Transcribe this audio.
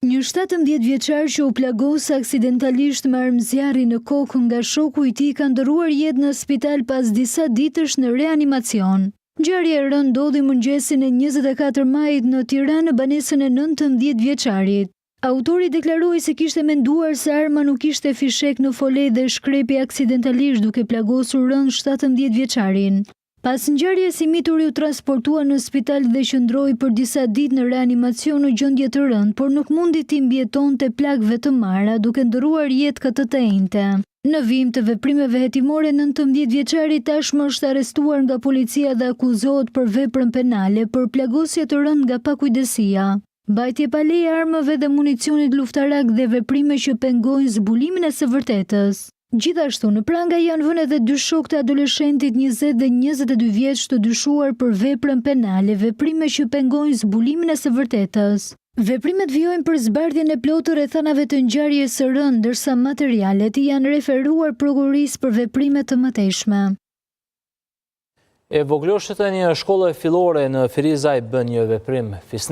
Një 17 vjeçar që u plagos aksidentalisht me armëzjarri në kokë nga shoku i tij ka ndëruar jetë në spital pas disa ditësh në reanimacion. Ngjarja e rënë ndodhi mëngjesin e 24 majit në Tiranë në banesën e 19 vjeçarit. Autori deklaroi se kishte menduar se arma nuk ishte fishek në folej dhe shkrepi aksidentalisht duke plagosur rënd 17 vjeçarin. Pas ngjarjes i mituri u transportua në spital dhe qëndroi për disa ditë në reanimacion në gjendje të rëndë, por nuk mundi të mbijetonte plagëve të marra duke ndëruar jetë këtë të njëjtë. Në vim të veprimeve hetimore, 19 vjeçari tashmë është arrestuar nga policia dhe akuzohet për veprën penale për plagosje të rëndë nga pakujdesia, mbajtje pa leje armëve dhe municionit luftarak dhe veprime që pengojnë zbulimin e së vërtetës. Gjithashtu në pranga janë vënë edhe dy shok të adoleshentit 20 dhe 22 vjeç të dyshuar për veprën penale, veprime që pengojnë zbulimin e së vërtetës. Veprimet vijojnë për zbardhjen e plotë rrethanave të ngjarjes së rëndë, ndërsa materialet janë referuar prokurisë për veprime të mëtejshme. E vogloshët e një shkolle fillore në Firizaj bën një veprim fisnik.